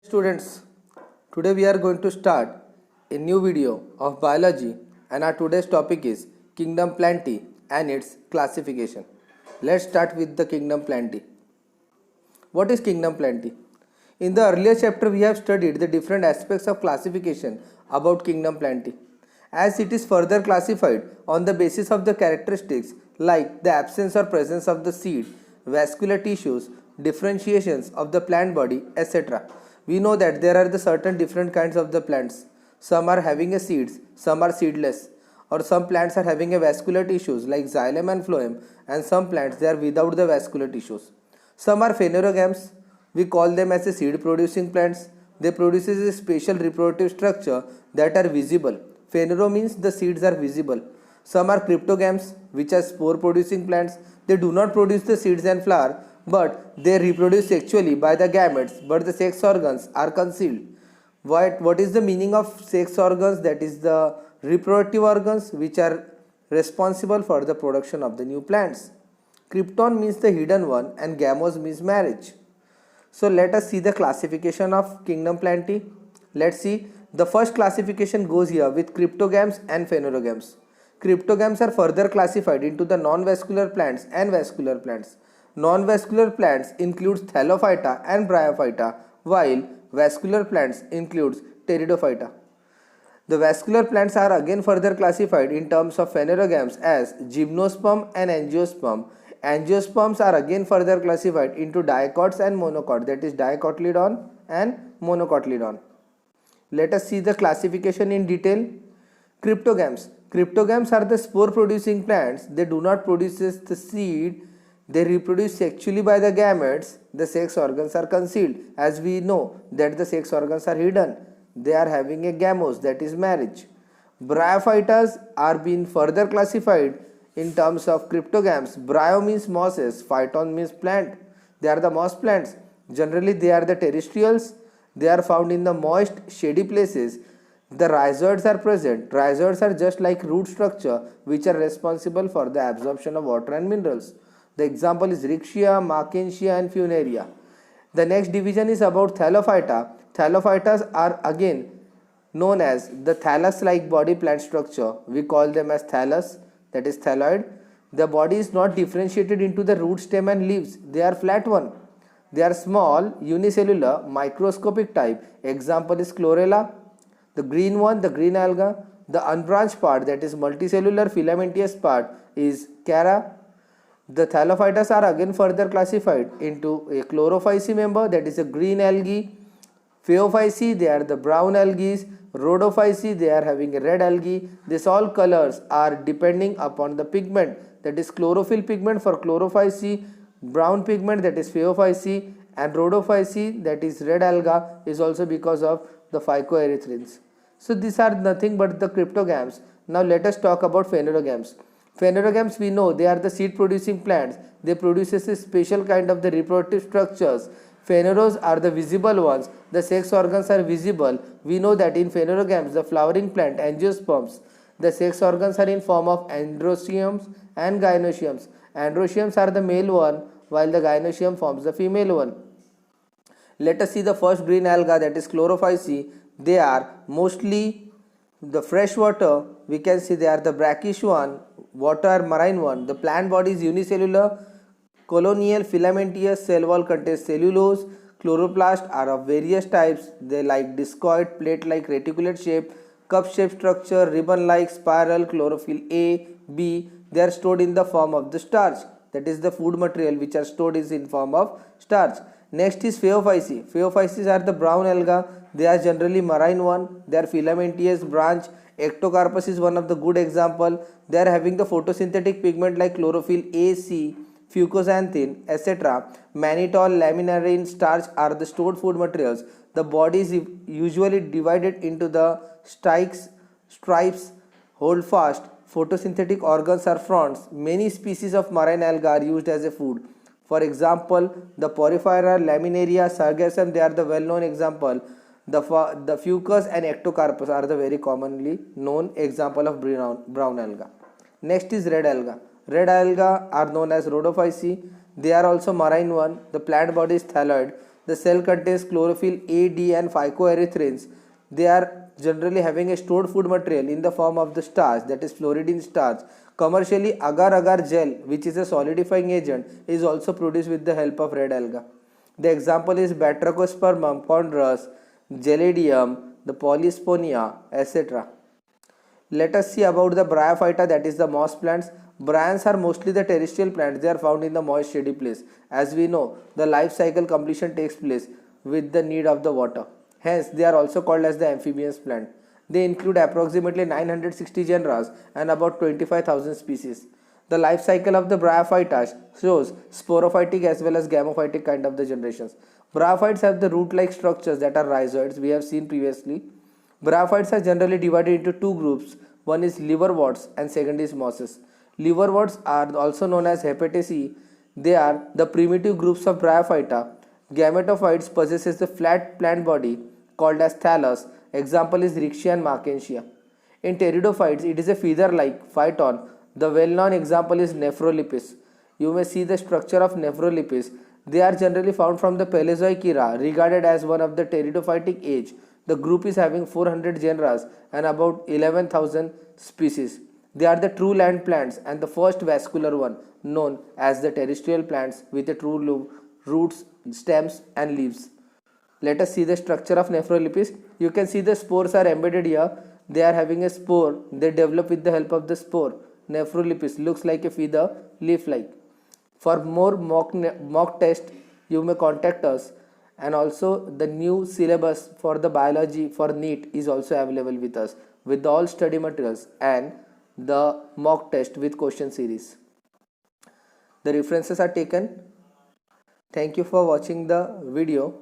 Students, today we are going to start a new video of biology and our today's topic is kingdom plantae and its classification. Let's start with the kingdom plantae. What is kingdom plantae? In the earlier chapter we have studied the different aspects of classification about kingdom plantae. As it is further classified on the basis of the characteristics like the absence or presence of the seed, vascular tissues, differentiations of the plant body, etc. We know that there are the certain different kinds of the plants. Some are having a seeds, some are seedless, or some plants are having a vascular tissues like xylem and phloem, and some plants they are without the vascular tissues. Some are phanerogams. We call them as a seed producing plants. They produce a special reproductive structure that are visible. Phanero means the seeds are visible. Some are cryptogams, which are spore producing plants. They do not produce the seeds and flower, but they reproduce sexually by the gametes, but the sex organs are concealed. What is the meaning of sex organs? That is the reproductive organs which are responsible for the production of the new plants. Krypton means the hidden one and gamos means marriage. So let us see the classification of kingdom plantae. Let's see. The first classification goes here with cryptogams and phanerogams. Cryptogams are further classified into the non-vascular plants and vascular plants. Non-vascular plants includes Phthalophyta and Bryophyta, while vascular plants includes Pteridophyta. The vascular plants are again further classified in terms of phanerogams as gymnosperm and angiosperm. Angiosperms are again further classified into dicots and monocots, that is dicotyledon and monocotyledon. Let us see the classification in detail. Cryptogams. Cryptogams are the spore producing plants. They do not produce the seed. They reproduce sexually by the gametes. The sex organs are concealed, as we know that the sex organs are hidden. They are having a gamos, that is marriage. Bryophytas are being further classified in terms of cryptogams. Bryo means mosses, phyton means plant. They are the moss plants. Generally they are the terrestrials. They are found in the moist, shady places. The rhizoids are present. Rhizoids are just like root structure which are responsible for the absorption of water and minerals. The example is Rixia, Markensia and Funaria. The next division is about Phthalophyta. Phthalophytas are again known as the thallus-like body plant structure. We call them as thallus, that is thalloid. The body is not differentiated into the root, stem and leaves. They are flat one. They are small, unicellular, microscopic type. Example is Chlorella. The green one, the green alga. The unbranched part, that is multicellular filamentous part, is Chara. The Phthalophytas are again further classified into a Chlorophyceae member, that is a green algae. Phaeophyceae, they are the brown algae. Rhodophyceae, they are having a red algae. These all colors are depending upon the pigment, that is chlorophyll pigment for Chlorophyceae, brown pigment, that is Phaeophyceae, and Rhodophyceae, that is red alga, is also because of the phycoerythrins. So these are nothing but the cryptogams. Now let us talk about phanerogams. Phanerogams, we know they are the seed producing plants. They produce a special kind of the reproductive structures. Phaneros are the visible ones. The sex organs are visible. We know that in phanerogams, the flowering plant, angiosperms, the sex organs are in form of androeciums and gynoeciums. Androeciums are the male one, while the gynoecium forms the female one. Let us see the first green alga, that is Chlorophyceae. They are mostly the freshwater. We can see they are the brackish one, water marine one. The plant body is unicellular, colonial, filamentous, cell wall contains cellulose. Chloroplasts are of various types. They like discoid, plate-like reticulate shape, cup-shaped structure, ribbon-like, spiral, chlorophyll A, B. They are stored in the form of the starch. That is the food material which are stored is in form of starch. Next is Phaeophyceae. Phaeophyceae are the brown alga. They are generally marine one. They are filamentous branch. Ectocarpus is one of the good example. They are having the photosynthetic pigment like chlorophyll A, C, fucoxanthin, etc. Mannitol, laminarin, starch are the stored food materials. The body is usually divided into the stripes, hold fast. Photosynthetic organs are fronts. Many species of marine algae are used as a food. For example, the Porphyra, Laminaria, Sargassum, they are the well-known example. The fucus and ectocarpus are the very commonly known example of brown alga. Next is red alga. Red alga are known as Rhodophyceae. They are also marine one. The plant body is thalloid. The cell contains chlorophyll A, D and phycoerythrins. They are generally having a stored food material in the form of the starch, that is fluoridine starch. Commercially, agar-agar gel, which is a solidifying agent, is also produced with the help of red alga. The example is Batrachospermum, chondrus, Geladium, the Polysporia, etc. Let us see about the Bryophyta, that is the moss plants. Bryons are mostly the terrestrial plants. They are found in the moist shady place. As we know, the life cycle completion takes place with the need of the water. Hence, they are also called as the amphibians plant. They include approximately 960 genera and about 25,000 species. The life cycle of the Bryophyta shows sporophytic as well as gamophytic kind of the generations. Bryophytes have the root-like structures that are rhizoids, we have seen previously. Bryophytes are generally divided into two groups. One is liverworts and second is mosses. Liverworts are also known as Hepataceae. They are the primitive groups of Bryophyta. Gametophytes possesses the flat plant body called as thallus. Example is Rixia and Markensia. In Pteridophytes, it is a feather-like phyton. The well-known example is Nephrolipis. You may see the structure of Nephrolipis. They are generally found from the Paleozoic era, regarded as one of the Pteridophytic age. The group is having 400 genera and about 11,000 species. They are the true land plants and the first vascular one, known as the terrestrial plants with a true roots, stems and leaves. Let us see the structure of Nephrolipis. You can see the spores are embedded here. They are having a spore. They develop with the help of the spore. Nephrolipis looks like a feather, leaf-like. For more mock test, you may contact us. And also the new syllabus for the biology for NEET is also available with us with all study materials and the mock test with question series. The references are taken. Thank you for watching the video.